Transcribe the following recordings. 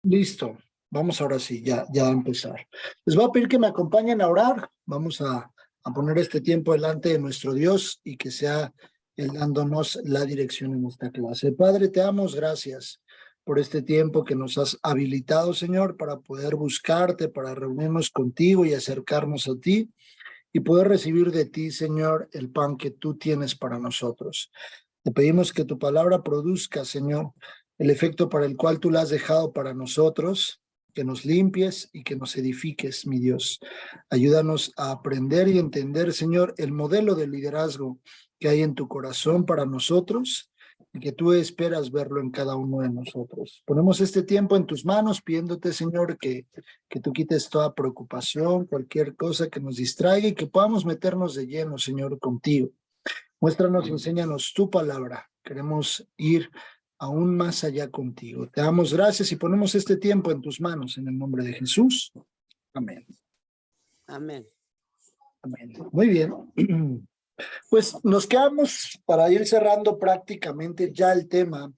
Listo, vamos ahora sí, ya a empezar. Les voy a pedir que me acompañen a orar. Vamos a poner este tiempo delante de nuestro Dios y que sea Él dándonos la dirección en esta clase. Padre, te damos gracias por este tiempo que nos has habilitado, Señor, para poder buscarte, para reunirnos contigo y acercarnos a ti y poder recibir de ti, Señor, el pan que tú tienes para nosotros. Te pedimos que tu palabra produzca, Señor, el efecto para el cual tú la has dejado para nosotros, que nos limpies y que nos edifiques, mi Dios. Ayúdanos a aprender y entender, Señor, el modelo de liderazgo que hay en tu corazón para nosotros y que tú esperas verlo en cada uno de nosotros. Ponemos este tiempo en tus manos, pidiéndote, Señor, que tú quites toda preocupación, cualquier cosa que nos distraiga y que podamos meternos de lleno, Señor, contigo. Muéstranos y enséñanos tu palabra. Queremos ir aún más allá contigo. Te damos gracias y ponemos este tiempo en tus manos en el nombre de Jesús. Amén. Amén. Amén. Muy bien. Pues nos quedamos para ir cerrando prácticamente ya el tema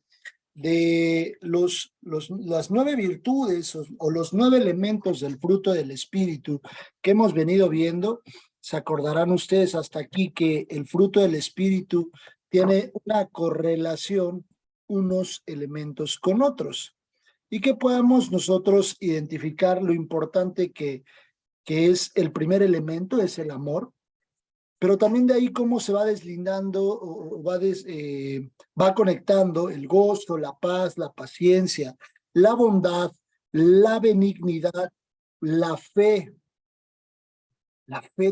de las 9 virtudes o los 9 elementos del fruto del Espíritu que hemos venido viendo. Se acordarán ustedes hasta aquí que el fruto del Espíritu tiene una correlación unos elementos con otros y que podamos nosotros identificar lo importante que es el primer elemento, es el amor, pero también de ahí cómo se va deslindando o va conectando el gozo, la paz, la paciencia, la bondad, la benignidad, la fe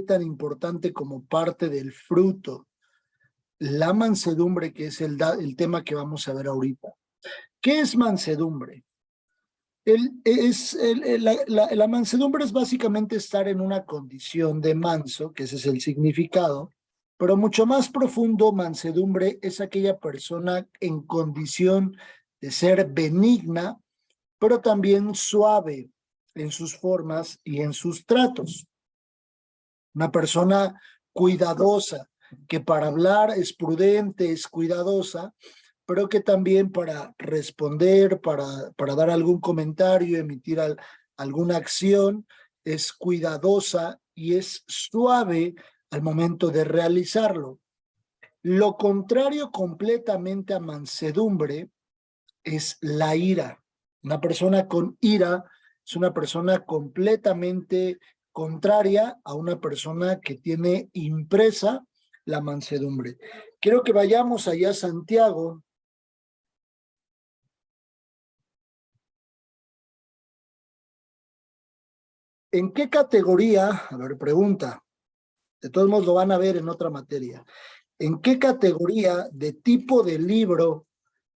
tan importante como parte del fruto, la mansedumbre, que es el tema que vamos a ver ahorita. ¿Qué es mansedumbre? La mansedumbre es básicamente estar en una condición de manso, que ese es el significado, pero mucho más profundo, mansedumbre es aquella persona en condición de ser benigna, pero también suave en sus formas y en sus tratos. Una persona cuidadosa, que para hablar es prudente, es cuidadosa, pero que también para responder, para dar algún comentario, emitir alguna acción, es cuidadosa y es suave al momento de realizarlo. Lo contrario completamente a mansedumbre es la ira. Una persona con ira es una persona completamente contraria a una persona que tiene impresa la mansedumbre. Quiero que vayamos allá a Santiago. ¿En qué categoría? A ver, pregunta. De todos modos lo van a ver en otra materia. ¿En qué categoría de tipo de libro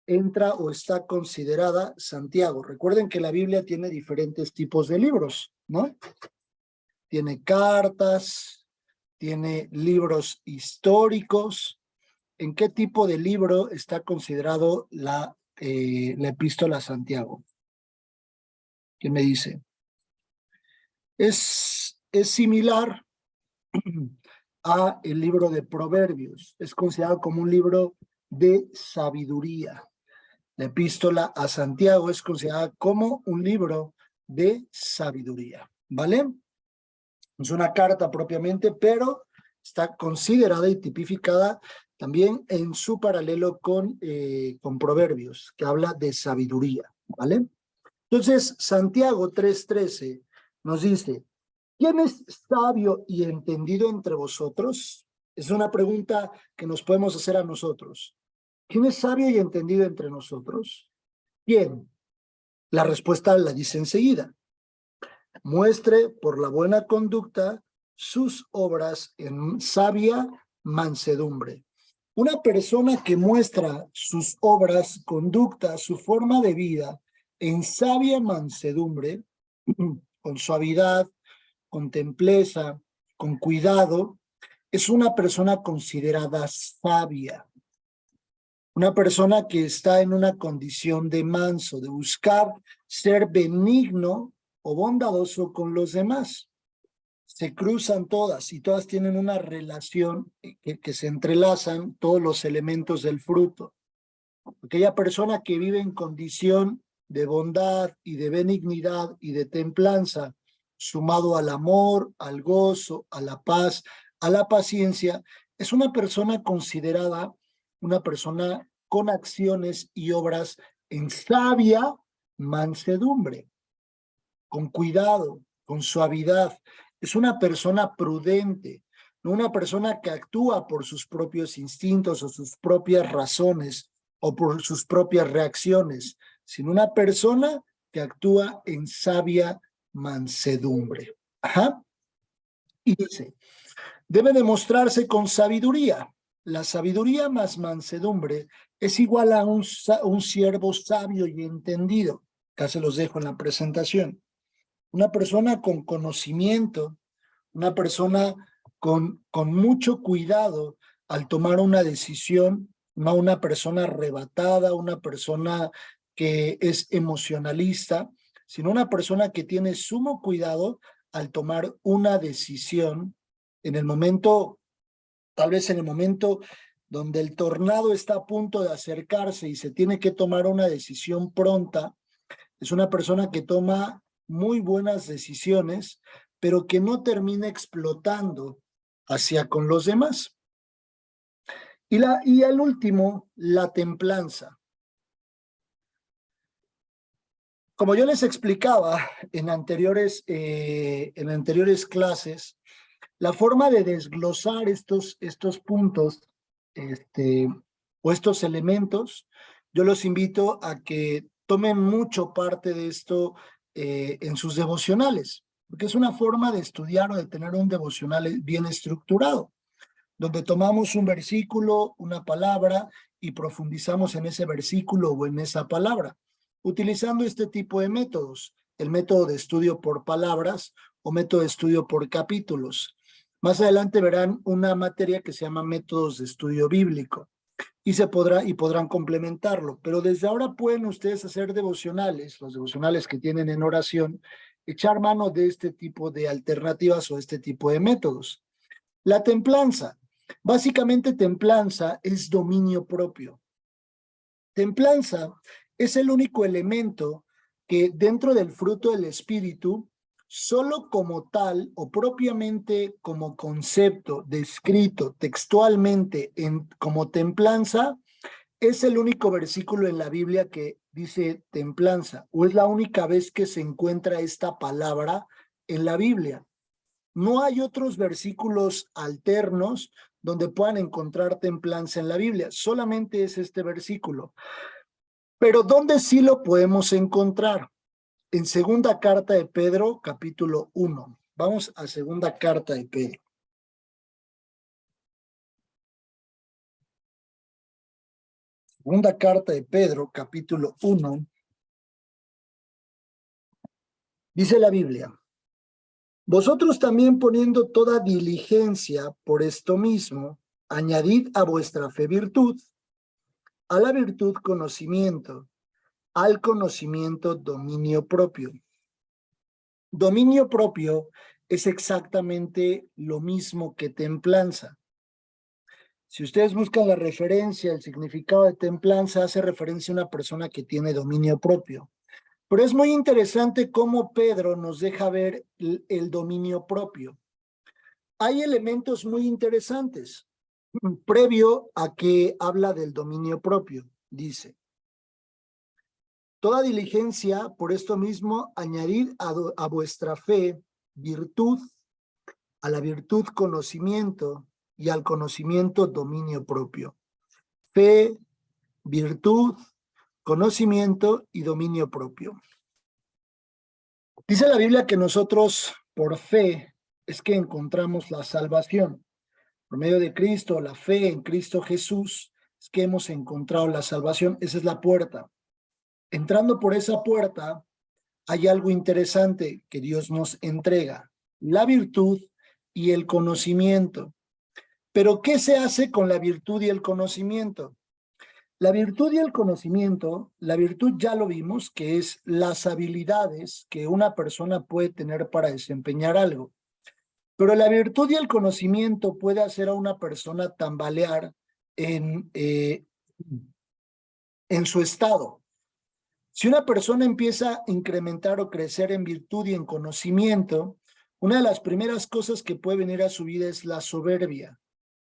entra o está considerada Santiago? Recuerden que la Biblia tiene diferentes tipos de libros, ¿no? Tiene cartas, tiene libros históricos. ¿En qué tipo de libro está considerado la epístola a Santiago? ¿Quién me dice? Es similar a el libro de Proverbios. Es considerado como un libro de sabiduría. La epístola a Santiago es considerada como un libro de sabiduría, ¿vale? Es una carta propiamente, pero está considerada y tipificada también en su paralelo con Proverbios, que habla de sabiduría, ¿vale? Entonces, Santiago 3:13 nos dice, ¿quién es sabio y entendido entre vosotros? Es una pregunta que nos podemos hacer a nosotros. ¿Quién es sabio y entendido entre nosotros? ¿Quién? La respuesta la dice enseguida. Muestre por la buena conducta sus obras en sabia mansedumbre. Una persona que muestra sus obras, conducta, su forma de vida en sabia mansedumbre, con suavidad, con templeza, con cuidado, es una persona considerada sabia. Una persona que está en una condición de manso, de buscar ser benigno o bondadoso con los demás. Se cruzan todas y todas tienen una relación que se entrelazan todos los elementos del fruto. Aquella persona que vive en condición de bondad y de benignidad y de templanza, sumado al amor, al gozo, a la paz, a la paciencia, es una persona considerada una persona con acciones y obras en sabia mansedumbre, con cuidado, con suavidad. Es una persona prudente, no una persona que actúa por sus propios instintos o sus propias razones o por sus propias reacciones, sino una persona que actúa en sabia mansedumbre. Ajá. Y dice, debe demostrarse con sabiduría. La sabiduría más mansedumbre es igual a un siervo sabio y entendido. Acá se los dejo en la presentación. Una persona con conocimiento, una persona con mucho cuidado al tomar una decisión, no una persona arrebatada, una persona que es emocionalista, sino una persona que tiene sumo cuidado al tomar una decisión en el momento, tal vez en el momento donde el tornado está a punto de acercarse y se tiene que tomar una decisión pronta. Es una persona que toma muy buenas decisiones, pero que no termina explotando hacia con los demás. Y al último, la templanza. Como yo les explicaba en anteriores clases, la forma de desglosar estos puntos o estos elementos, yo los invito a que tomen mucho parte de esto en sus devocionales, porque es una forma de estudiar o de tener un devocional bien estructurado, donde tomamos un versículo, una palabra y profundizamos en ese versículo o en esa palabra, utilizando este tipo de métodos, el método de estudio por palabras o método de estudio por capítulos. Más adelante verán una materia que se llama métodos de estudio bíblico y podrán complementarlo, pero desde ahora pueden ustedes hacer devocionales, los devocionales que tienen en oración, echar mano de este tipo de alternativas o este tipo de métodos. La templanza. Básicamente, templanza es dominio propio. Templanza es el único elemento que dentro del fruto del espíritu, solo como tal o propiamente como concepto descrito textualmente como templanza, es el único versículo en la Biblia que dice templanza, o es la única vez que se encuentra esta palabra en la Biblia. No hay otros versículos alternos donde puedan encontrar templanza en la Biblia, solamente es este versículo. Pero ¿dónde sí lo podemos encontrar? En segunda carta de Pedro, capítulo 1. Vamos a segunda carta de Pedro. Segunda carta de Pedro, capítulo 1. Dice la Biblia: vosotros también, poniendo toda diligencia por esto mismo, añadid a vuestra fe virtud, a la virtud conocimiento, al conocimiento dominio propio. Dominio propio es exactamente lo mismo que templanza. Si ustedes buscan la referencia, el significado de templanza hace referencia a una persona que tiene dominio propio. Pero es muy interesante cómo Pedro nos deja ver el dominio propio. Hay elementos muy interesantes previo a que habla del dominio propio. Dice: toda diligencia, por esto mismo, añadid a vuestra fe virtud, a la virtud conocimiento y al conocimiento dominio propio. Fe, virtud, conocimiento y dominio propio. Dice la Biblia que nosotros por fe es que encontramos la salvación. Por medio de Cristo, la fe en Cristo Jesús, es que hemos encontrado la salvación. Esa es la puerta. Entrando por esa puerta, hay algo interesante que Dios nos entrega: la virtud y el conocimiento. Pero ¿qué se hace con la virtud y el conocimiento? La virtud y el conocimiento, la virtud ya lo vimos, que es las habilidades que una persona puede tener para desempeñar algo. Pero la virtud y el conocimiento puede hacer a una persona tambalear en su estado. Si una persona empieza a incrementar o crecer en virtud y en conocimiento, una de las primeras cosas que puede venir a su vida es la soberbia,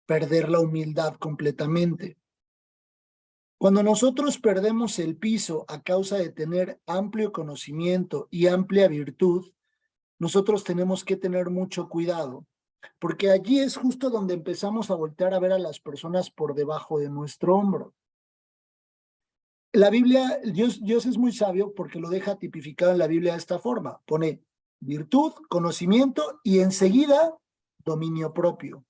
perder la humildad completamente. Cuando nosotros perdemos el piso a causa de tener amplio conocimiento y amplia virtud, nosotros tenemos que tener mucho cuidado, porque allí es justo donde empezamos a voltear a ver a las personas por debajo de nuestro hombro. La Biblia, Dios es muy sabio porque lo deja tipificado en la Biblia de esta forma. Pone virtud, conocimiento y enseguida dominio propio.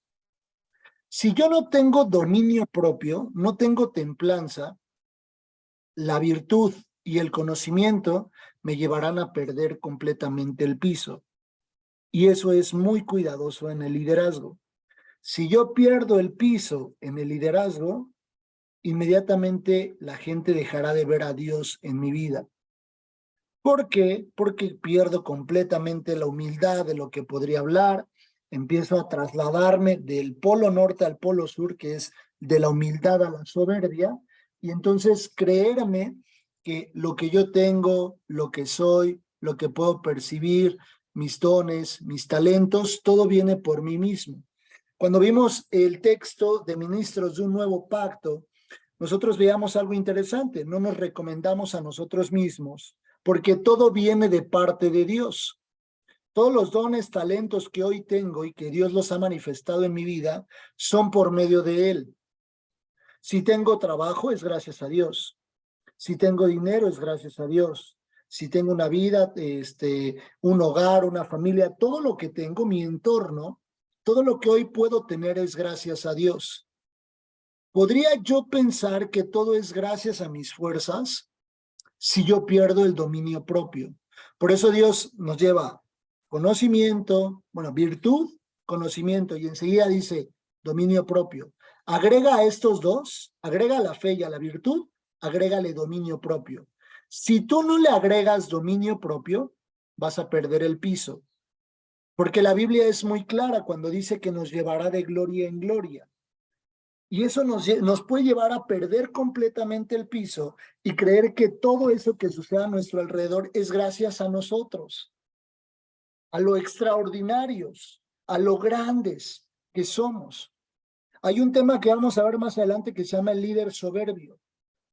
Si yo no tengo dominio propio, no tengo templanza, la virtud y el conocimiento me llevarán a perder completamente el piso. Y eso es muy cuidadoso en el liderazgo. Si yo pierdo el piso en el liderazgo, inmediatamente la gente dejará de ver a Dios en mi vida. ¿Por qué? Porque pierdo completamente la humildad de lo que podría hablar, empiezo a trasladarme del polo norte al polo sur, que es de la humildad a la soberbia, y entonces creerme que lo que yo tengo, lo que soy, lo que puedo percibir, mis dones, mis talentos, todo viene por mí mismo. Cuando vimos el texto de Ministros de un Nuevo Pacto, nosotros veíamos algo interesante, no nos recomendamos a nosotros mismos, porque todo viene de parte de Dios. Todos los dones, talentos que hoy tengo y que Dios los ha manifestado en mi vida son por medio de Él. Si tengo trabajo es gracias a Dios. Si tengo dinero es gracias a Dios. Si tengo una vida, un hogar, una familia, todo lo que tengo, mi entorno, todo lo que hoy puedo tener es gracias a Dios. ¿Podría yo pensar que todo es gracias a mis fuerzas si yo pierdo el dominio propio? Por eso Dios nos lleva conocimiento, virtud, conocimiento, y enseguida dice dominio propio. Agrega a estos dos, agrega la fe y a la virtud, agrégale dominio propio. Si tú no le agregas dominio propio, vas a perder el piso. Porque la Biblia es muy clara cuando dice que nos llevará de gloria en gloria. Y eso nos puede llevar a perder completamente el piso y creer que todo eso que sucede a nuestro alrededor es gracias a nosotros, a lo extraordinarios, a lo grandes que somos. Hay un tema que vamos a ver más adelante que se llama el líder soberbio.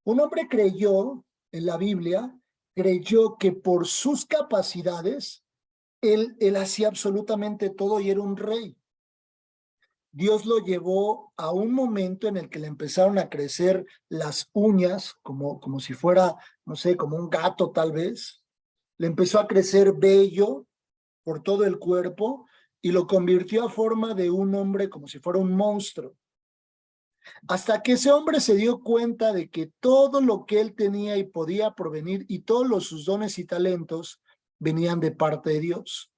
Un hombre creyó en la Biblia, creyó que por sus capacidades, él hacía absolutamente todo y era un rey. Dios lo llevó a un momento en el que le empezaron a crecer las uñas, como si fuera, no sé, como un gato tal vez. Le empezó a crecer vello por todo el cuerpo y lo convirtió a forma de un hombre como si fuera un monstruo. Hasta que ese hombre se dio cuenta de que todo lo que él tenía y podía provenir y todos sus dones y talentos venían de parte de Dios.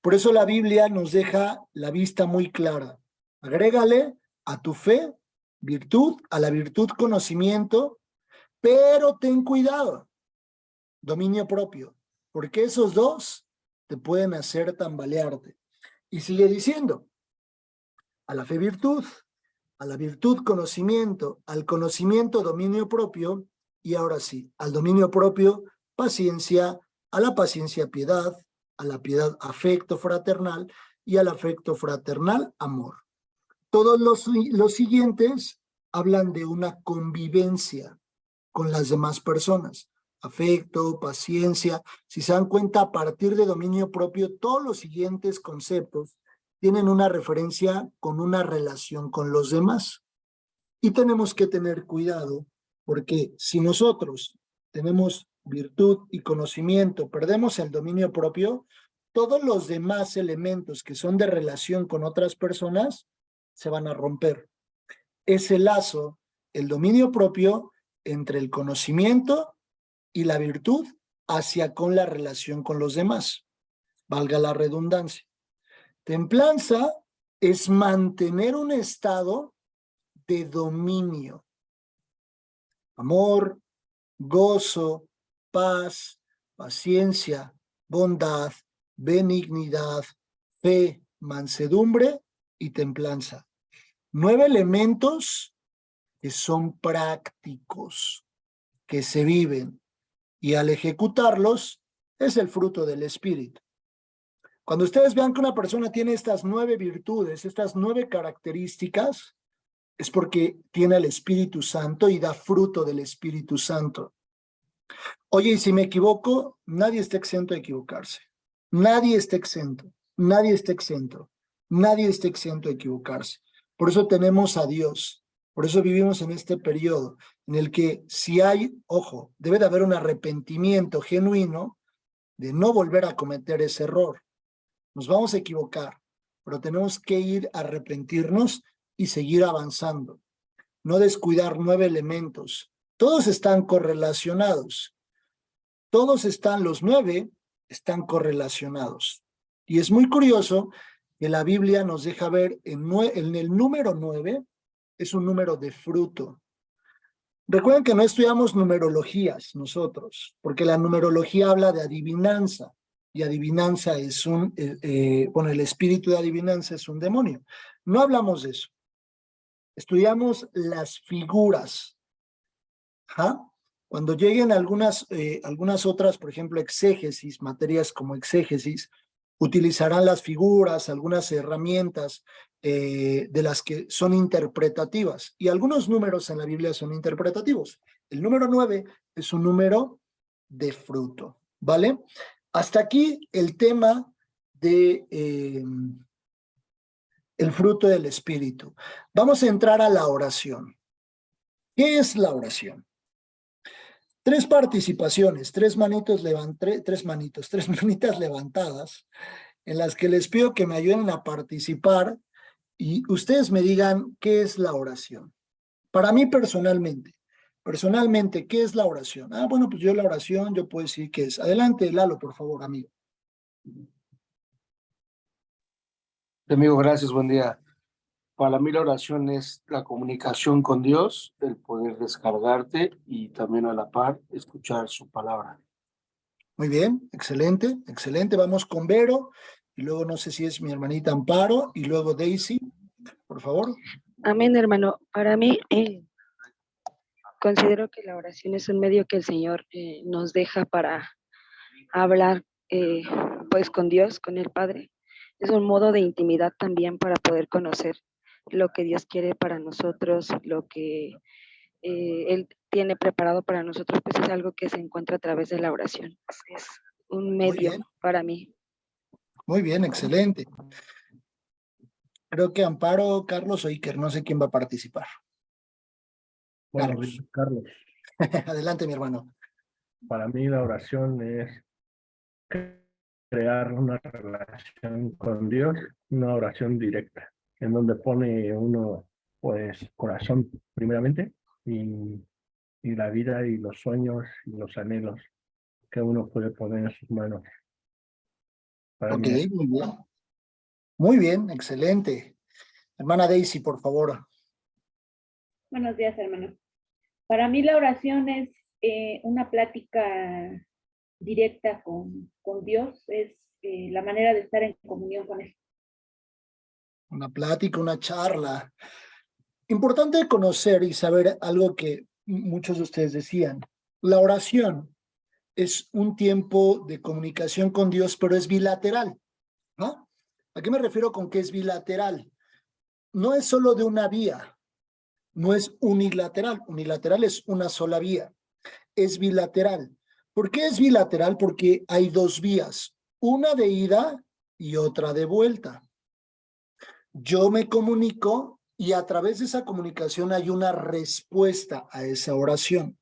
Por eso la Biblia nos deja la vista muy clara. Agrégale a tu fe virtud, a la virtud conocimiento, pero ten cuidado, dominio propio, porque esos dos te pueden hacer tambalearte. Y sigue diciendo, a la fe virtud, a la virtud conocimiento, al conocimiento dominio propio, y ahora sí, al dominio propio paciencia, a la paciencia piedad, a la piedad afecto fraternal y al afecto fraternal amor. Todos los siguientes hablan de una convivencia con las demás personas. Afecto, paciencia. Si se dan cuenta, a partir de dominio propio, todos los siguientes conceptos tienen una referencia con una relación con los demás. Y tenemos que tener cuidado, porque si nosotros tenemos virtud y conocimiento, perdemos el dominio propio, todos los demás elementos que son de relación con otras personas se van a romper. Ese lazo, el dominio propio entre el conocimiento y la virtud hacia con la relación con los demás, valga la redundancia. Templanza es mantener un estado de dominio, amor, gozo, paz, paciencia, bondad, benignidad, fe, mansedumbre y templanza. 9 elementos que son prácticos, que se viven. y al ejecutarlos es el fruto del Espíritu. Cuando ustedes vean que una persona tiene estas 9 virtudes, estas 9 características, es porque tiene el Espíritu Santo y da fruto del Espíritu Santo. Oye, y si me equivoco, nadie está exento de equivocarse. Nadie está exento, nadie está exento, nadie está exento de equivocarse. Por eso tenemos a Dios, por eso vivimos en este periodo en el que si hay, ojo, debe de haber un arrepentimiento genuino de no volver a cometer ese error. Nos vamos a equivocar, pero tenemos que ir a arrepentirnos y seguir avanzando. No descuidar 9 elementos. Todos están correlacionados. Los 9 están correlacionados. Y es muy curioso que la Biblia nos deja ver en el número 9 es un número de fruto. Recuerden que no estudiamos numerologías nosotros, porque la numerología habla de adivinanza, y adivinanza es bueno, el espíritu de adivinanza es un demonio. No hablamos de eso. Estudiamos las figuras. ¿Ah? Cuando lleguen algunas otras, por ejemplo, exégesis, materias como exégesis, utilizarán las figuras, algunas herramientas de las que son interpretativas. Y algunos números en la Biblia son interpretativos. El número 9 es un número de fruto, ¿vale? Hasta aquí el tema de el fruto del Espíritu. Vamos a entrar a la oración. ¿Qué es la oración? 3 participaciones, 3 manitas levantadas, en las que les pido que me ayuden a participar y ustedes me digan qué es la oración. Para mí personalmente, ¿qué es la oración? Bueno, pues yo la oración, yo puedo decir qué es. Adelante, Lalo, por favor, amigo. Amigo, gracias, buen día. Para mí la oración es la comunicación con Dios, el poder descargarte y también a la par escuchar su palabra. Muy bien, excelente, excelente. Vamos con Vero y luego no sé si es mi hermanita Amparo y luego Daisy, por favor. Amén, hermano. Para mí, considero que la oración es un medio que el Señor nos deja para hablar pues con Dios, con el Padre. Es un modo de intimidad también para poder conocer lo que Dios quiere para nosotros, lo que Él tiene preparado para nosotros, pues es algo que se encuentra a través de la oración. Es un medio para mí. Muy bien, excelente. Creo que Amparo, Carlos o Iker, no sé quién va a participar. Bueno, Carlos. Adelante, mi hermano. Para mí la oración es crear una relación con Dios, una oración directa, en donde pone uno, pues, corazón primeramente y la vida y los sueños y los anhelos que uno puede poner en sus manos. Para Ok, mí. muy bien. Muy bien, excelente. Hermana Daisy, por favor. Buenos días, hermano. Para mí la oración es una plática directa con Dios, es la manera de estar en comunión con Él. Una plática, una charla. Importante conocer y saber algo que muchos de ustedes decían. La oración es un tiempo de comunicación con Dios, pero es bilateral, ¿no? ¿A qué me refiero con que es bilateral? No es solo de una vía, no es unilateral. Unilateral es una sola vía. Es bilateral. ¿Por qué es bilateral? Porque hay 2 vías, una de ida y otra de vuelta. Yo me comunico y a través de esa comunicación hay una respuesta a esa oración.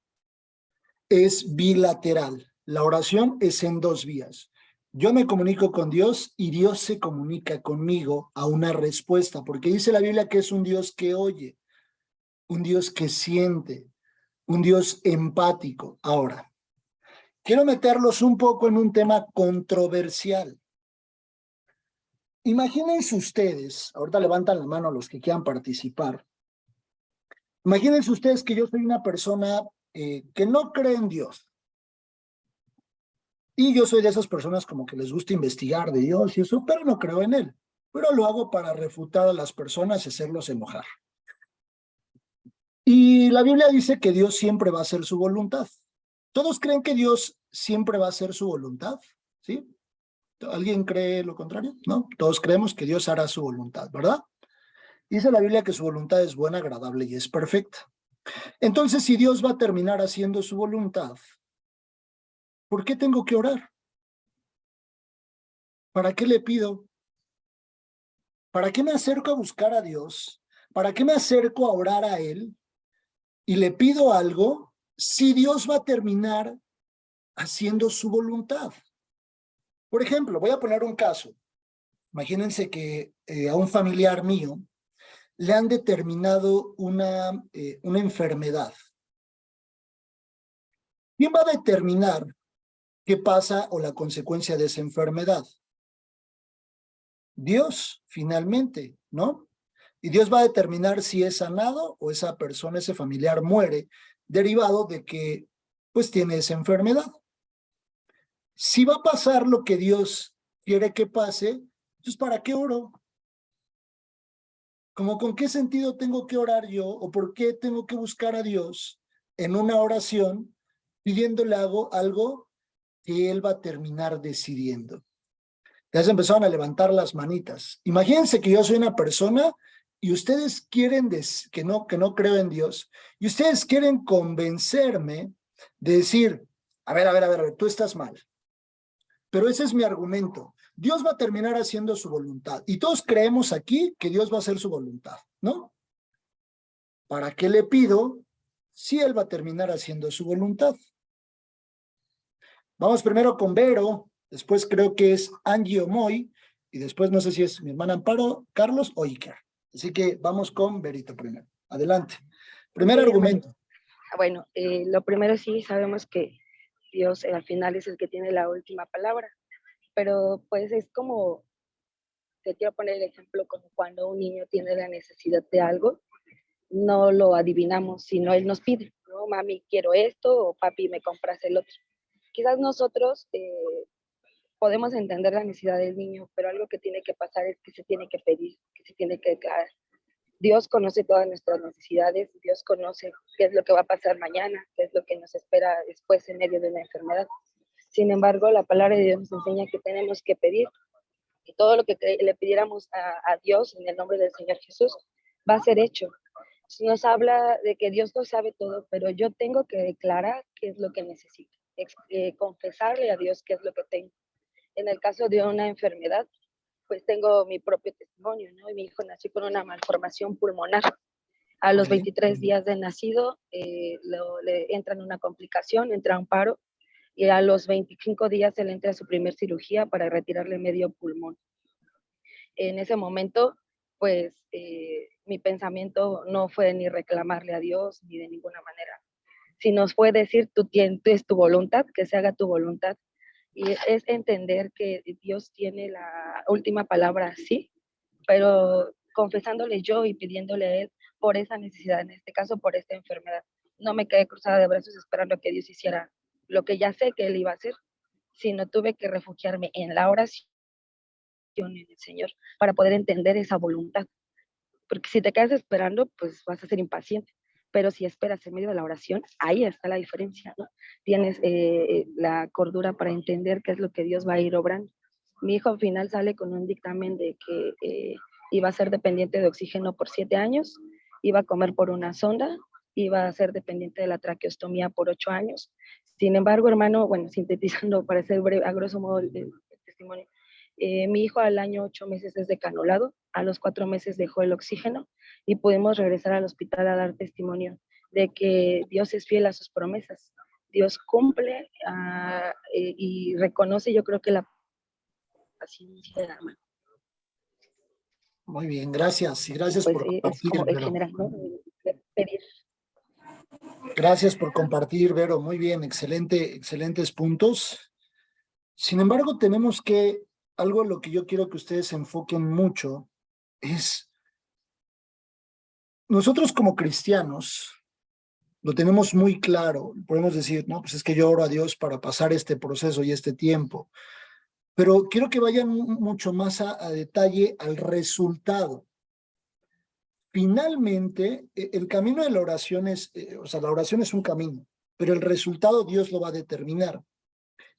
Es bilateral. La oración es en 2 vías. Yo me comunico con Dios y Dios se comunica conmigo a una respuesta, porque dice la Biblia que es un Dios que oye, un Dios que siente, un Dios empático. Ahora, quiero meterlos un poco en un tema controversial. Imagínense ustedes, ahorita levantan la mano los que quieran participar. Imagínense ustedes que yo soy una persona que no cree en Dios. Y yo soy de esas personas como que les gusta investigar de Dios y eso, pero no creo en Él. Pero lo hago para refutar a las personas y hacerlos enojar. Y la Biblia dice que Dios siempre va a hacer su voluntad. ¿Todos creen que Dios siempre va a hacer su voluntad? ¿Sí? ¿Alguien cree lo contrario? No, todos creemos que Dios hará su voluntad, ¿verdad? Dice la Biblia que su voluntad es buena, agradable y es perfecta. Entonces, si Dios va a terminar haciendo su voluntad, ¿por qué tengo que orar? ¿Para qué le pido? ¿Para qué me acerco a buscar a Dios? ¿Para qué me acerco a orar a Él? Y le pido algo si Dios va a terminar haciendo su voluntad. Por ejemplo, voy a poner un caso. Imagínense que a un familiar mío le han determinado una enfermedad. ¿Quién va a determinar qué pasa o la consecuencia de esa enfermedad? Dios, finalmente, ¿no? Y Dios va a determinar si es sanado o esa persona, ese familiar muere, derivado de que, pues, tiene esa enfermedad. Si va a pasar lo que Dios quiere que pase, entonces, ¿para qué oro? ¿Cómo con qué sentido tengo que orar yo o por qué tengo que buscar a Dios en una oración pidiéndole algo que Él va a terminar decidiendo? Ya se empezaron a levantar las manitas. Imagínense que yo soy una persona y ustedes quieren que no creo en Dios y ustedes quieren convencerme de decir, a ver, tú estás mal. Pero ese es mi argumento. Dios va a terminar haciendo su voluntad. Y todos creemos aquí que Dios va a hacer su voluntad, ¿no? ¿Para qué le pido si Él va a terminar haciendo su voluntad? Vamos primero con Vero, después creo que es Angie o Moy, y después no sé si es mi hermana Amparo, Carlos o Iker. Así que vamos con Verito primero. Adelante. Primer argumento. Bueno, lo primero sí, sabemos que Dios al final es el que tiene la última palabra, pero pues es como, te quiero poner el ejemplo como cuando un niño tiene la necesidad de algo, no lo adivinamos, sino él nos pide, ¿no? Mami, quiero esto, o papi, me compras el otro. Quizás nosotros podemos entender la necesidad del niño, pero algo que tiene que pasar es que se tiene que pedir, que se tiene que declarar. Dios conoce todas nuestras necesidades, Dios conoce qué es lo que va a pasar mañana, qué es lo que nos espera después en medio de una enfermedad. Sin embargo, la palabra de Dios nos enseña que tenemos que pedir, y todo lo que le pidiéramos a Dios en el nombre del Señor Jesús va a ser hecho. Nos habla de que Dios lo sabe todo, pero yo tengo que declarar qué es lo que necesito, confesarle a Dios qué es lo que tengo. En el caso de una enfermedad, pues tengo mi propio testimonio, ¿no? Y mi hijo nació con una malformación pulmonar. A los 23 días de nacido le entra en una complicación, entra a un paro, y a los 25 días él entra a su primer cirugía para retirarle medio pulmón. En ese momento, pues mi pensamiento no fue ni reclamarle a Dios ni de ninguna manera, sino fue decir, tú es tu voluntad, que se haga tu voluntad. Y es entender que Dios tiene la última palabra, sí, pero confesándole yo y pidiéndole a Él por esa necesidad, en este caso por esta enfermedad. No me quedé cruzada de brazos esperando que Dios hiciera lo que ya sé que Él iba a hacer, sino tuve que refugiarme en la oración en el Señor para poder entender esa voluntad. Porque si te quedas esperando, pues vas a ser impaciente. Pero si esperas en medio de la oración, ahí está la diferencia, ¿no? Tienes la cordura para entender qué es lo que Dios va a ir obrando. Mi hijo al final sale con un dictamen de que iba a ser dependiente de oxígeno por 7 años, iba a comer por una sonda, iba a ser dependiente de la traqueostomía por 8 años. Sin embargo, hermano, bueno, sintetizando para ser breve, a grosso modo el testimonio, mi hijo al año 8 meses es decanulado, a los 4 meses dejó el oxígeno y pudimos regresar al hospital a dar testimonio de que Dios es fiel a sus promesas. Dios cumple y reconoce, yo creo que la paciencia del hermano. Muy bien, gracias. Y gracias pues, por compartir, es como en Vero. general, ¿no? Pedir. Gracias por compartir, Vero. Muy bien, excelentes puntos. Sin embargo, tenemos que, algo en lo que yo quiero que ustedes se enfoquen mucho es, nosotros como cristianos, lo tenemos muy claro, podemos decir, no, pues es que yo oro a Dios para pasar este proceso y este tiempo, pero quiero que vayan mucho más a detalle al resultado. Finalmente, el camino de la oración es, o sea, la oración es un camino, pero el resultado Dios lo va a determinar.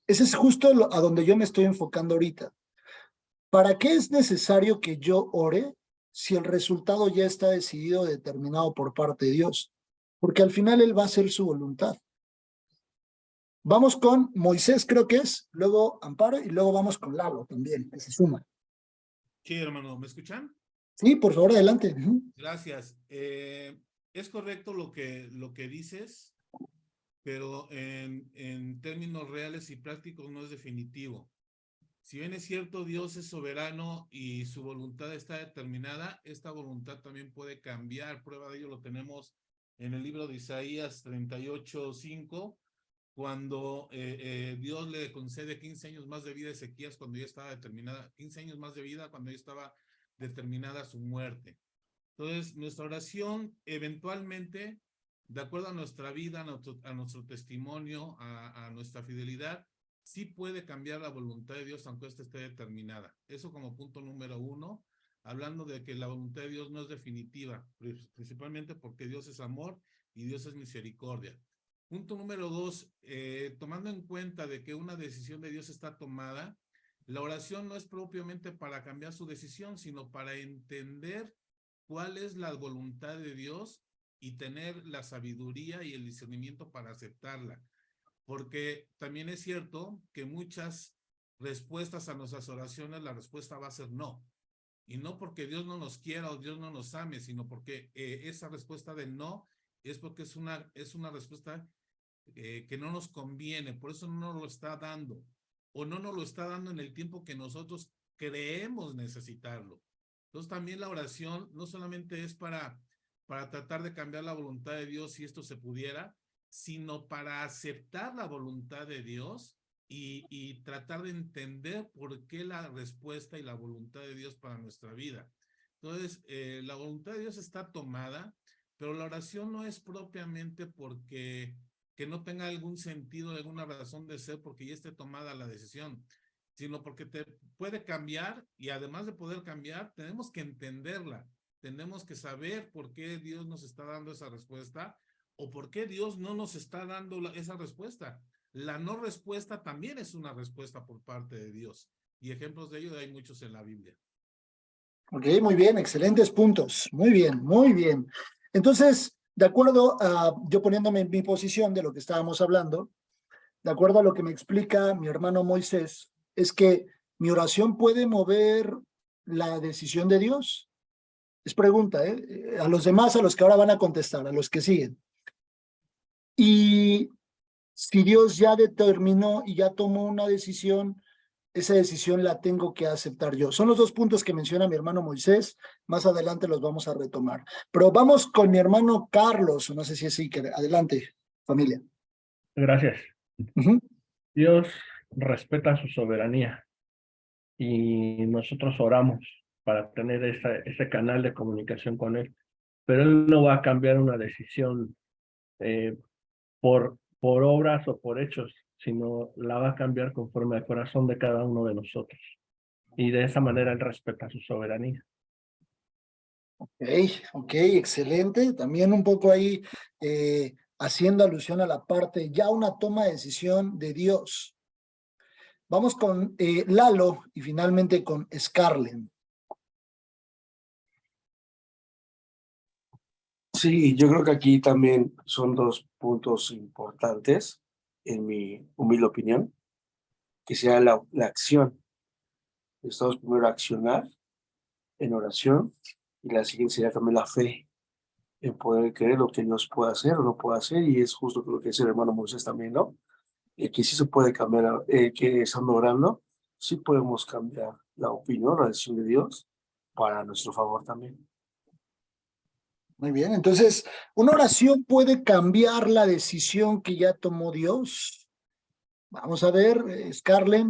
Ese es justo a donde yo me estoy enfocando ahorita. ¿Para qué es necesario que yo ore si el resultado ya está decidido, determinado por parte de Dios? Porque al final Él va a hacer su voluntad. Vamos con Moisés, creo que es, luego Amparo, y luego vamos con Lalo también, que se suma. Sí, hermano, ¿me escuchan? Sí, por favor, adelante. Gracias. Es correcto lo que dices, pero en términos reales y prácticos no es definitivo. Si bien es cierto, Dios es soberano y su voluntad está determinada, esta voluntad también puede cambiar. Prueba de ello lo tenemos en el libro de Isaías 38:5, cuando Dios le concede 15 años más de vida a Ezequías cuando ya estaba determinada, 15 años más de vida cuando ya estaba determinada su muerte. Entonces, nuestra oración eventualmente, de acuerdo a nuestra vida, a nuestro testimonio, a nuestra fidelidad, sí puede cambiar la voluntad de Dios aunque ésta esté determinada. Eso como punto número 1, hablando de que la voluntad de Dios no es definitiva, principalmente porque Dios es amor y Dios es misericordia. Punto número 2, tomando en cuenta de que una decisión de Dios está tomada, la oración no es propiamente para cambiar su decisión, sino para entender cuál es la voluntad de Dios y tener la sabiduría y el discernimiento para aceptarla. Porque también es cierto que muchas respuestas a nuestras oraciones, la respuesta va a ser no. Y no porque Dios no nos quiera o Dios no nos ame, sino porque esa respuesta de no es porque es una respuesta que no nos conviene, por eso no nos lo está dando, o no nos lo está dando en el tiempo que nosotros creemos necesitarlo. Entonces también la oración no solamente es para tratar de cambiar la voluntad de Dios si esto se pudiera, sino para aceptar la voluntad de Dios y tratar de entender por qué la respuesta y la voluntad de Dios para nuestra vida. Entonces, la voluntad de Dios está tomada, pero la oración no es propiamente porque que no tenga algún sentido, alguna razón de ser, porque ya esté tomada la decisión, sino porque te puede cambiar, y además de poder cambiar, tenemos que entenderla, tenemos que saber por qué Dios nos está dando esa respuesta, o por qué Dios no nos está dando esa respuesta. La no respuesta también es una respuesta por parte de Dios, y ejemplos de ello hay muchos en la Biblia. Ok, muy bien, excelentes puntos. Muy bien, muy bien. Entonces, de acuerdo a, yo poniéndome en mi posición de lo que estábamos hablando, de acuerdo a lo que me explica mi hermano Moisés, es que mi oración puede mover la decisión de Dios. Es pregunta, ¿eh? A los demás, a los que ahora van a contestar, a los que siguen. Y si Dios ya determinó y ya tomó una decisión, esa decisión la tengo que aceptar yo. Son los dos puntos que menciona mi hermano Moisés. Más adelante los vamos a retomar. Pero vamos con mi hermano Carlos, no sé si es Iker. Adelante, familia. Gracias. Dios respeta su soberanía y nosotros oramos para tener ese canal de comunicación con Él. Pero Él no va a cambiar una decisión por obras o por hechos, sino la va a cambiar conforme al corazón de cada uno de nosotros. Y de esa manera Él respeta su soberanía. Ok, excelente. También un poco ahí haciendo alusión a la parte, ya una toma de decisión de Dios. Vamos con Lalo y finalmente con Scarlett. Sí, yo creo que aquí también son dos puntos importantes, en mi humilde opinión, que sea la acción. Estamos primero a accionar en oración y la siguiente sería también la fe, en poder creer lo que Dios puede hacer o no puede hacer, y es justo lo que dice el hermano Moisés también, ¿no? Que sí se puede cambiar, que estando orando, sí podemos cambiar la opinión, la decisión de Dios para nuestro favor también. Muy bien, entonces, ¿una oración puede cambiar la decisión que ya tomó Dios? Vamos a ver, Scarlett,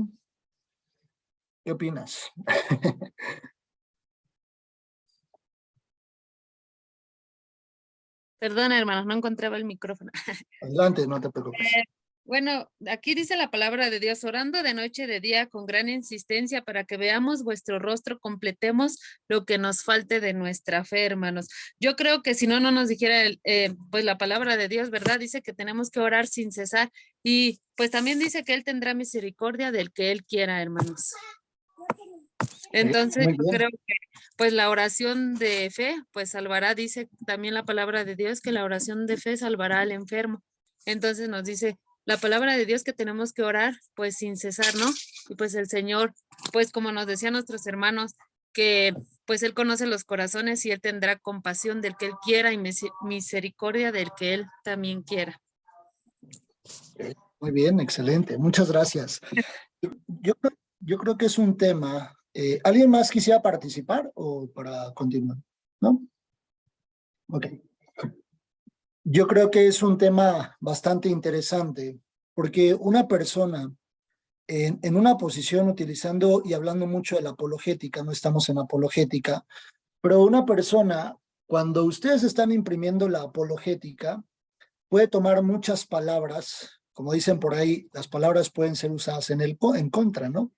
¿qué opinas? Perdón, hermanos, no encontraba el micrófono. Adelante, no te preocupes. Bueno, aquí dice la palabra de Dios, orando de noche y de día con gran insistencia para que veamos vuestro rostro, completemos lo que nos falte de nuestra fe, hermanos. Yo creo que si no, no nos dijera pues la palabra de Dios, ¿verdad? Dice que tenemos que orar sin cesar y pues también dice que Él tendrá misericordia del que Él quiera, hermanos. Entonces, Muy yo bien. creo que pues la oración de fe, pues salvará, dice también la palabra de Dios, que la oración de fe salvará al enfermo. Entonces nos dice la palabra de Dios que tenemos que orar pues sin cesar, ¿no? Y pues el Señor, pues como nos decían nuestros hermanos, que pues Él conoce los corazones y Él tendrá compasión del que Él quiera y misericordia del que Él también quiera. Muy bien, excelente. Muchas gracias. Yo creo que es un tema. ¿Alguien más quisiera participar o para continuar? ¿No? Ok. Yo creo que es un tema bastante interesante porque una persona en una posición utilizando y hablando mucho de la apologética, no estamos en apologética, pero una persona, cuando ustedes están imprimiendo la apologética, puede tomar muchas palabras, como dicen por ahí, las palabras pueden ser usadas en contra, ¿no?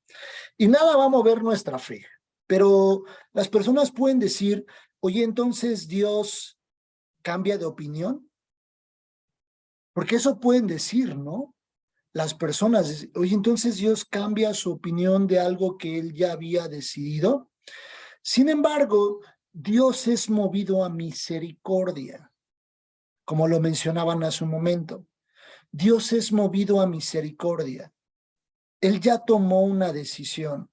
Y nada va a mover nuestra fe, pero las personas pueden decir, oye, entonces Dios cambia de opinión, porque eso pueden decir, ¿no? Las personas, oye, entonces Dios cambia su opinión de algo que él ya había decidido. Sin embargo, Dios es movido a misericordia, como lo mencionaban hace un momento. Dios es movido a misericordia. Él ya tomó una decisión.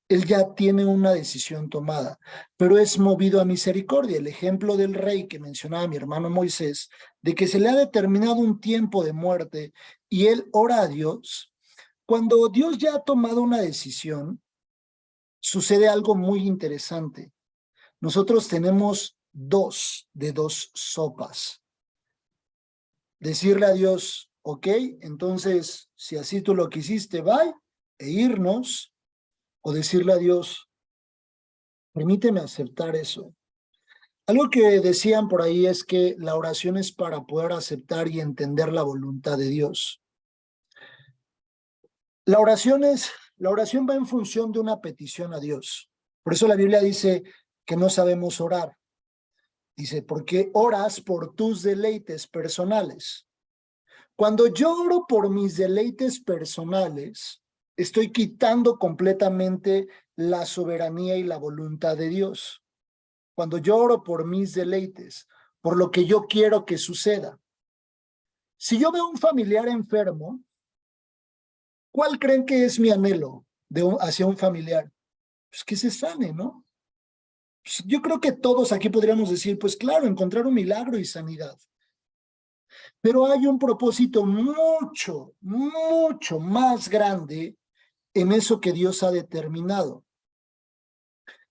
Él ya tiene una decisión tomada, pero es movido a misericordia. El ejemplo del rey que mencionaba mi hermano Moisés, de que se le ha determinado un tiempo de muerte y él ora a Dios. Cuando Dios ya ha tomado una decisión, sucede algo muy interesante. Nosotros tenemos dos sopas. Decirle a Dios, ok, entonces, si así tú lo quisiste, bye, e irnos, o decirle a Dios, permíteme aceptar eso. Algo que decían por ahí es que la oración es para poder aceptar y entender la voluntad de Dios. La oración va en función de una petición a Dios. Por eso la Biblia dice que no sabemos orar. Dice, porque oras por tus deleites personales. Cuando yo oro por mis deleites personales, estoy quitando completamente la soberanía y la voluntad de Dios. Cuando yo oro por mis deleites, por lo que yo quiero que suceda. Si yo veo un familiar enfermo, ¿cuál creen que es mi anhelo hacia un familiar? Pues que se sane, ¿no? Pues yo creo que todos aquí podríamos decir, pues claro, encontrar un milagro y sanidad. Pero hay un propósito mucho, mucho más grande en eso que Dios ha determinado.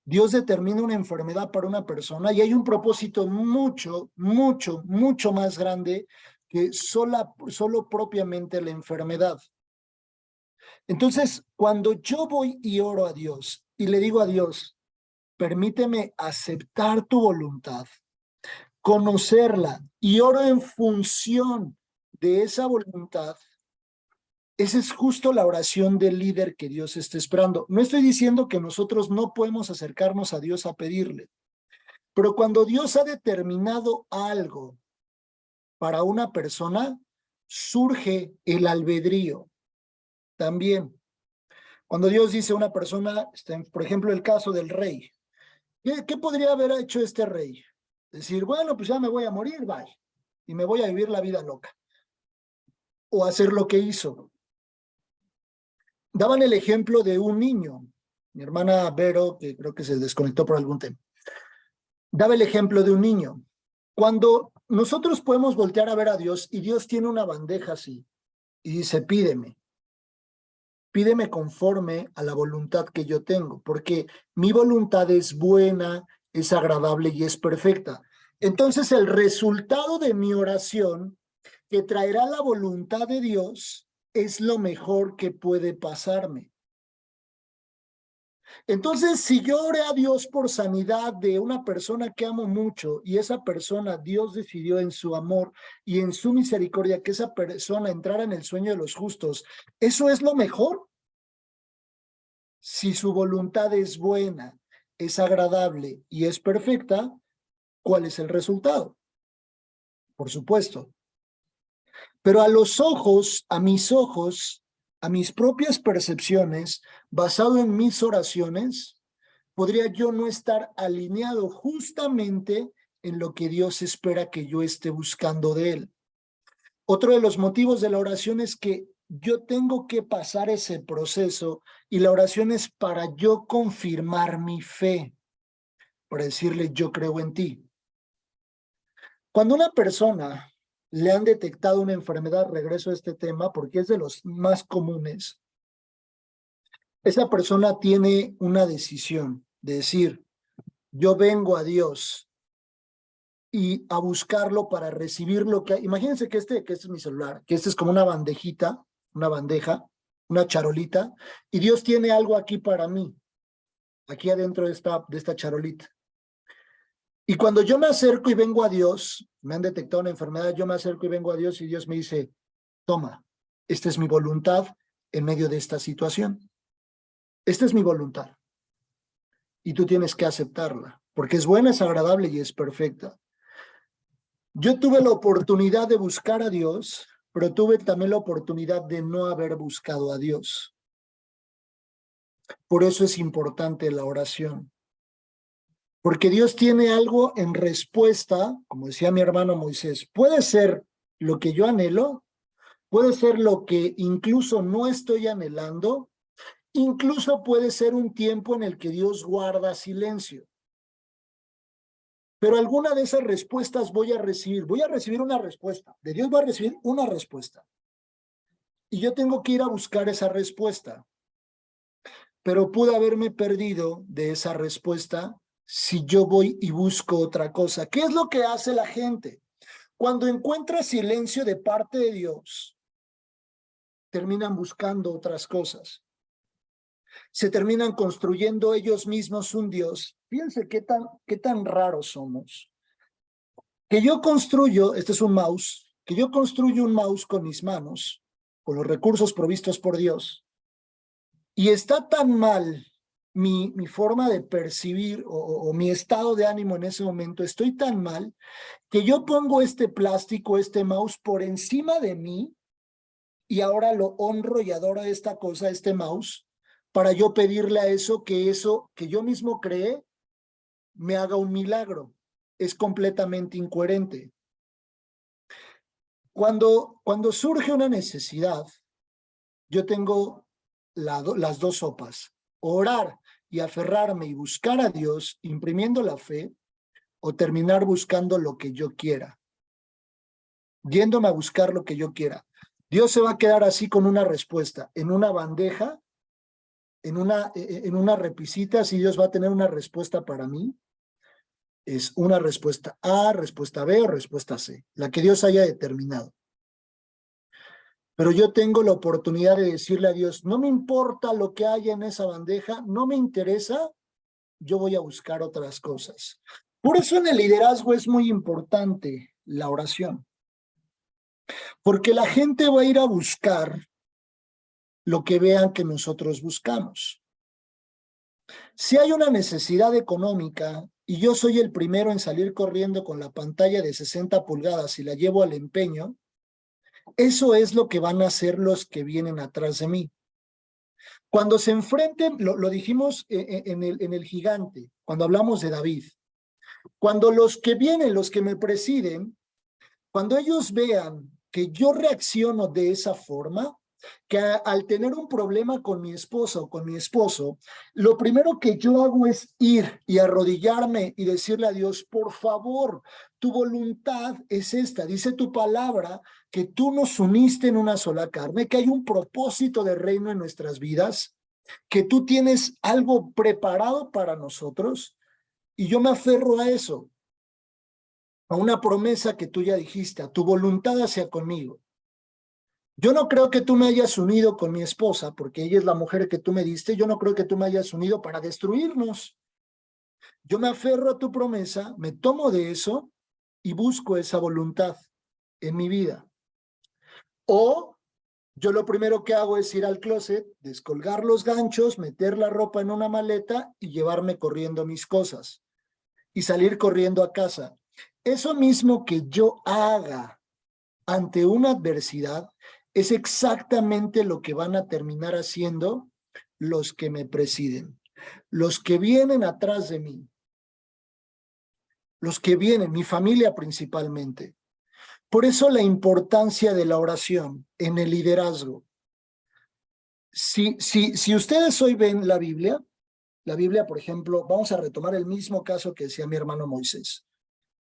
Dios determina una enfermedad para una persona y hay un propósito mucho, mucho, mucho más grande que solo propiamente la enfermedad. Entonces, cuando yo voy y oro a Dios y le digo a Dios, permíteme aceptar tu voluntad, conocerla y oro en función de esa voluntad, esa es justo la oración del líder que Dios está esperando. No estoy diciendo que nosotros no podemos acercarnos a Dios a pedirle, pero cuando Dios ha determinado algo para una persona, surge el albedrío también. Cuando Dios dice a una persona, por ejemplo, el caso del rey, ¿qué podría haber hecho este rey? Decir, bueno, pues ya me voy a morir, bye, y me voy a vivir la vida loca. O hacer lo que hizo. Daban el ejemplo de un niño. Mi hermana Vero, que creo que se desconectó por algún tema, daba el ejemplo de un niño. Cuando nosotros podemos voltear a ver a Dios y Dios tiene una bandeja así y dice, pídeme conforme a la voluntad que yo tengo, porque mi voluntad es buena, es agradable y es perfecta. Entonces el resultado de mi oración que traerá la voluntad de Dios es lo mejor que puede pasarme. Entonces, si yo oré a Dios por sanidad de una persona que amo mucho y esa persona, Dios decidió en su amor y en su misericordia que esa persona entrara en el sueño de los justos, ¿eso es lo mejor? Si su voluntad es buena, es agradable y es perfecta, ¿cuál es el resultado? Por supuesto. Pero a los ojos, a mis propias percepciones, basado en mis oraciones, podría yo no estar alineado justamente en lo que Dios espera que yo esté buscando de Él. Otro de los motivos de la oración es que yo tengo que pasar ese proceso y la oración es para yo confirmar mi fe, para decirle yo creo en ti. Cuando una persona le han detectado una enfermedad, regreso a este tema porque es de los más comunes, esa persona tiene una decisión de decir, yo vengo a Dios y a buscarlo para recibir lo que hay. Imagínense que este es mi celular, que este es como una bandejita, una bandeja, una charolita, y Dios tiene algo aquí para mí, aquí adentro de esta charolita. Y cuando yo me acerco y vengo a Dios, me han detectado una enfermedad, yo me acerco y vengo a Dios y Dios me dice, toma, esta es mi voluntad en medio de esta situación. Esta es mi voluntad. Y tú tienes que aceptarla, porque es buena, es agradable y es perfecta. Yo tuve la oportunidad de buscar a Dios, pero tuve también la oportunidad de no haber buscado a Dios. Por eso es importante la oración. Porque Dios tiene algo en respuesta, como decía mi hermano Moisés, puede ser lo que yo anhelo, puede ser lo que incluso no estoy anhelando, incluso puede ser un tiempo en el que Dios guarda silencio. Pero alguna de esas respuestas voy a recibir una respuesta, de Dios voy a recibir una respuesta. Y yo tengo que ir a buscar esa respuesta. Pero pude haberme perdido de esa respuesta si yo voy y busco otra cosa. ¿Qué es lo que hace la gente? Cuando encuentra silencio de parte de Dios, terminan buscando otras cosas. Se terminan construyendo ellos mismos un Dios. Fíjense qué tan raros somos. Que yo construyo, este es un mouse, que yo construyo un mouse con mis manos, con los recursos provistos por Dios, y está tan mal mi forma de percibir o mi estado de ánimo en ese momento, estoy tan mal que yo pongo este plástico, este mouse por encima de mí y ahora lo honro y adoro esta cosa, este mouse, para yo pedirle a eso que yo mismo creé me haga un milagro. Es completamente incoherente. Cuando surge una necesidad, yo tengo las dos sopas, orar y aferrarme y buscar a Dios imprimiendo la fe o terminar buscando lo que yo quiera, yéndome a buscar lo que yo quiera. Dios se va a quedar así con una respuesta, en una bandeja, en una repisita, si Dios va a tener una respuesta para mí, es una respuesta A, respuesta B o respuesta C, la que Dios haya determinado. Pero yo tengo la oportunidad de decirle a Dios, no me importa lo que haya en esa bandeja, no me interesa, yo voy a buscar otras cosas. Por eso en el liderazgo es muy importante la oración. Porque la gente va a ir a buscar lo que vean que nosotros buscamos. Si hay una necesidad económica y yo soy el primero en salir corriendo con la pantalla de 60 pulgadas y la llevo al empeño, eso es lo que van a hacer los que vienen atrás de mí. Cuando se enfrenten, lo dijimos en el gigante, cuando hablamos de David, cuando los que vienen, los que me presiden, cuando ellos vean que yo reacciono de esa forma, que al tener un problema con mi esposa o con mi esposo, lo primero que yo hago es ir y arrodillarme y decirle a Dios, por favor, tu voluntad es esta, dice tu palabra, que tú nos uniste en una sola carne, que hay un propósito de reino en nuestras vidas, que tú tienes algo preparado para nosotros, y yo me aferro a eso, a una promesa que tú ya dijiste, a tu voluntad hacia conmigo. Yo no creo que tú me hayas unido con mi esposa, porque ella es la mujer que tú me diste. Yo no creo que tú me hayas unido para destruirnos. Yo me aferro a tu promesa, me tomo de eso y busco esa voluntad en mi vida. O yo lo primero que hago es ir al closet, descolgar los ganchos, meter la ropa en una maleta y llevarme corriendo mis cosas y salir corriendo a casa. Eso mismo que yo haga ante una adversidad es exactamente lo que van a terminar haciendo los que me presiden, los que vienen atrás de mí, los que vienen, mi familia principalmente. Por eso la importancia de la oración en el liderazgo. Si ustedes hoy ven la Biblia, por ejemplo, vamos a retomar el mismo caso que decía mi hermano Moisés.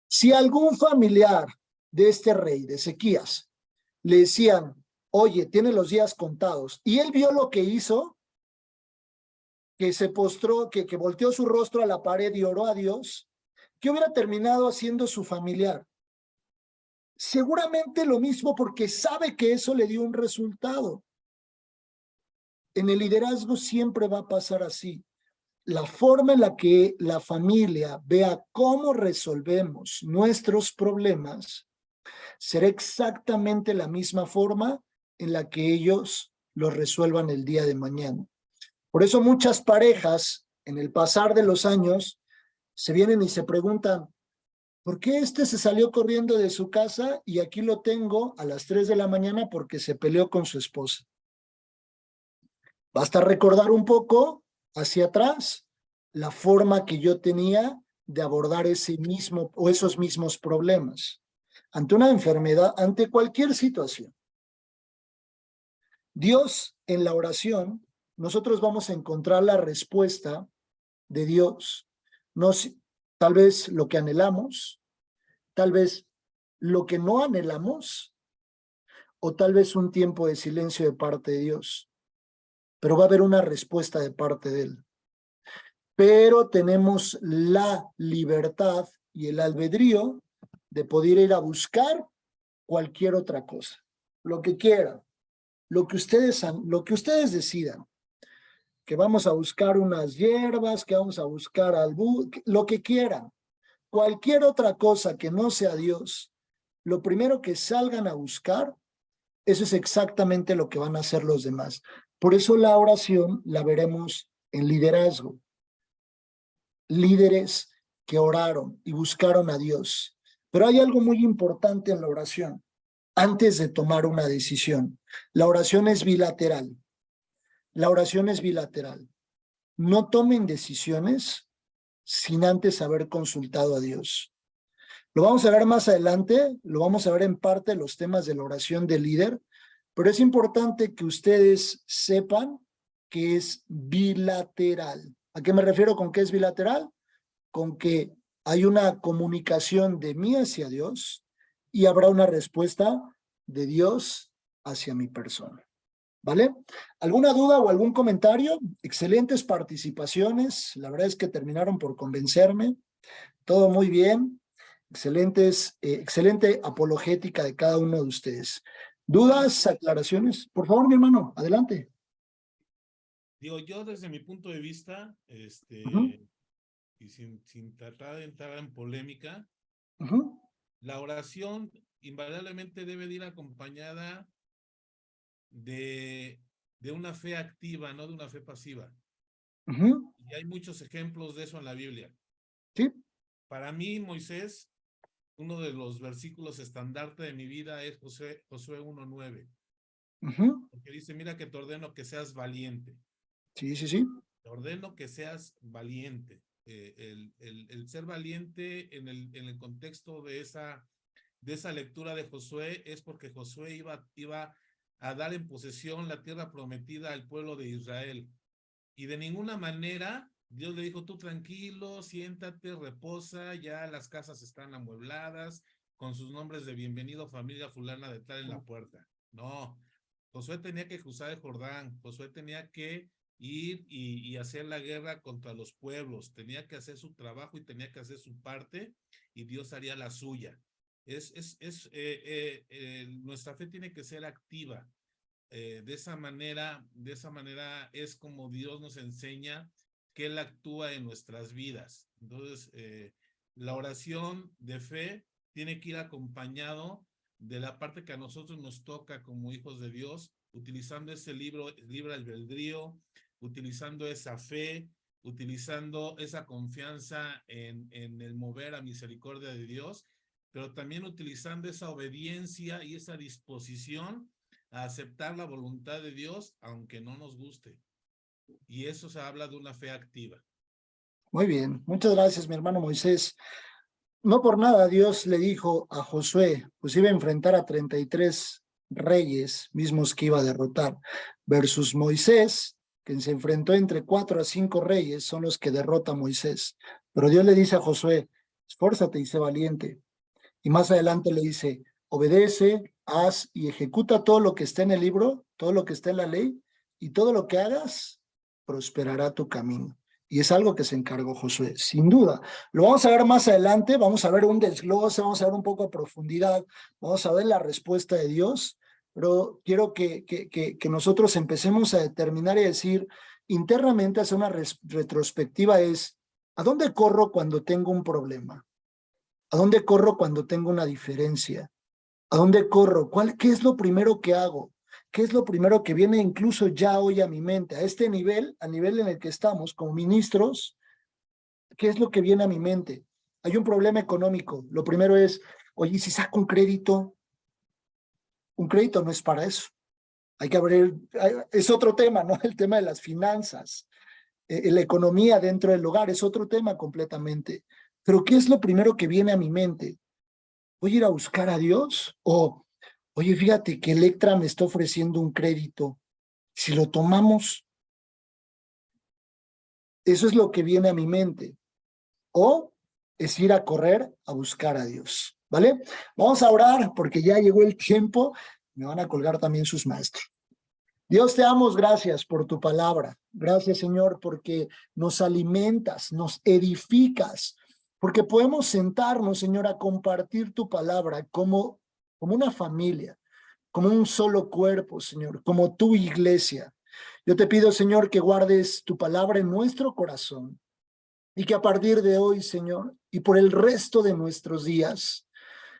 Si algún familiar de este rey, de Ezequías, le decían, oye, tiene los días contados, y él vio lo que hizo, que se postró, que volteó su rostro a la pared y oró a Dios, ¿qué hubiera terminado haciendo su familiar? Seguramente lo mismo, porque sabe que eso le dio un resultado. En el liderazgo siempre va a pasar así. La forma en la que la familia vea cómo resolvemos nuestros problemas será exactamente la misma forma en la que ellos los resuelvan el día de mañana. Por eso muchas parejas, en el pasar de los años, se vienen y se preguntan, ¿por qué este se salió corriendo de su casa y aquí lo tengo a las 3 de la mañana porque se peleó con su esposa? Basta recordar un poco hacia atrás la forma que yo tenía de abordar ese mismo o esos mismos problemas ante una enfermedad, ante cualquier situación. Dios, en la oración, nosotros vamos a encontrar la respuesta de Dios. Tal vez lo que anhelamos, tal vez lo que no anhelamos, o tal vez un tiempo de silencio de parte de Dios. Pero va a haber una respuesta de parte de Él. Pero tenemos la libertad y el albedrío de poder ir a buscar cualquier otra cosa, lo que quieran, lo que ustedes decidan, que vamos a buscar unas hierbas, que vamos a buscar lo que quieran, cualquier otra cosa que no sea Dios, lo primero que salgan a buscar, eso es exactamente lo que van a hacer los demás. Por eso la oración la veremos en liderazgo. Líderes que oraron y buscaron a Dios. Pero hay algo muy importante en la oración, antes de tomar una decisión. La oración es bilateral. La oración es bilateral. No tomen decisiones sin antes haber consultado a Dios. Lo vamos a ver más adelante, lo vamos a ver en parte de los temas de la oración del líder, pero es importante que ustedes sepan que es bilateral. ¿A qué me refiero con que es bilateral? Con que hay una comunicación de mí hacia Dios y habrá una respuesta de Dios hacia mi persona. ¿Vale? ¿Alguna duda o algún comentario? Excelentes participaciones. La verdad es que terminaron por convencerme. Todo muy bien. Excelente apologética de cada uno de ustedes. ¿Dudas, aclaraciones? Por favor, mi hermano, adelante. Digo, yo desde mi punto de vista, y sin tratar de entrar en polémica, la oración invariablemente debe de ir acompañada de una fe activa, no de una fe pasiva. Y hay muchos ejemplos de eso en la Biblia. Sí. Para mí, Moisés, uno de los versículos estandarte de mi vida es Josué 1:9. Porque dice, mira que te ordeno que seas valiente. Sí, sí, sí. Te ordeno que seas valiente. El ser valiente en el contexto de esa lectura de Josué es porque Josué iba a dar en posesión la tierra prometida al pueblo de Israel. Y de ninguna manera Dios le dijo, tú tranquilo, siéntate, reposa, ya las casas están amuebladas, con sus nombres de bienvenido, familia fulana de tal en la puerta. No, Josué tenía que cruzar el Jordán, Josué tenía que ir y hacer la guerra contra los pueblos, tenía que hacer su trabajo y tenía que hacer su parte, y Dios haría la suya. Nuestra fe tiene que ser activa, de esa manera es como Dios nos enseña que Él actúa en nuestras vidas. Entonces, la oración de fe tiene que ir acompañado de la parte que a nosotros nos toca como hijos de Dios, utilizando ese libre albedrío, utilizando esa fe, utilizando esa confianza en el mover a misericordia de Dios, pero también utilizando esa obediencia y esa disposición a aceptar la voluntad de Dios, aunque no nos guste. Y eso se habla de una fe activa. Muy bien, muchas gracias, mi hermano Moisés. No por nada Dios le dijo a Josué, pues iba a enfrentar a 33 reyes mismos que iba a derrotar, versus Moisés, que se enfrentó entre 4 a 5 reyes, son los que derrota a Moisés. Pero Dios le dice a Josué, esfuérzate y sé valiente. Y más adelante le dice, obedece, haz y ejecuta todo lo que está en el libro, todo lo que está en la ley, y todo lo que hagas prosperará tu camino. Y es algo que se encargó Josué, sin duda. Lo vamos a ver más adelante, vamos a ver un desglose, vamos a ver un poco a profundidad, vamos a ver la respuesta de Dios, pero quiero que nosotros empecemos a determinar y decir, internamente hacer una retrospectiva es, ¿a dónde corro cuando tengo un problema? ¿A dónde corro cuando tengo una diferencia? ¿A dónde corro? ¿Qué es lo primero que hago? ¿Qué es lo primero que viene incluso ya hoy a mi mente? A este nivel, al nivel en el que estamos como ministros, ¿qué es lo que viene a mi mente? Hay un problema económico. Lo primero es, oye, si saco un crédito no es para eso. Hay que abrir, es otro tema, ¿no? El tema de las finanzas, la economía dentro del hogar, es otro tema completamente. Pero ¿qué es lo primero que viene a mi mente? ¿Voy a ir a buscar a Dios? O, oye, fíjate que Electra me está ofreciendo un crédito. Si lo tomamos, eso es lo que viene a mi mente. O es ir a correr a buscar a Dios, ¿vale? Vamos a orar porque ya llegó el tiempo. Me van a colgar también sus maestros. Dios, te damos gracias por tu palabra. Gracias, Señor, porque nos alimentas, nos edificas, porque podemos sentarnos, Señor, a compartir tu palabra como una familia, como un solo cuerpo, Señor, como tu iglesia. Yo te pido, Señor, que guardes tu palabra en nuestro corazón y que a partir de hoy, Señor, y por el resto de nuestros días,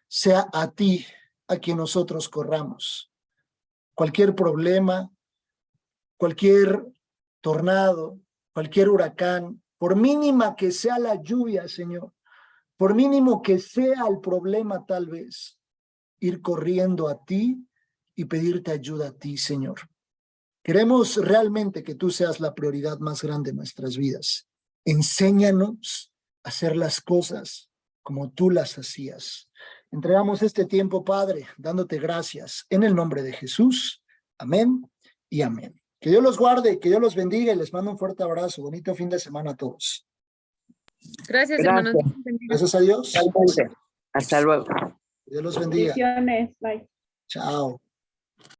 sea a ti a quien nosotros corramos. Cualquier problema, cualquier tornado, cualquier huracán, por mínima que sea la lluvia, Señor, por mínimo que sea el problema tal vez, ir corriendo a ti y pedirte ayuda a ti, Señor. Queremos realmente que tú seas la prioridad más grande de nuestras vidas. Enséñanos a hacer las cosas como tú las hacías. Entregamos este tiempo, Padre, dándote gracias en el nombre de Jesús. Amén y amén. Que Dios los guarde, que Dios los bendiga y les mando un fuerte abrazo. Bonito fin de semana a todos. Gracias, hermanos. Gracias a Dios. Hasta luego. Que Dios los bendiga. Bendiciones. Bye. Chao.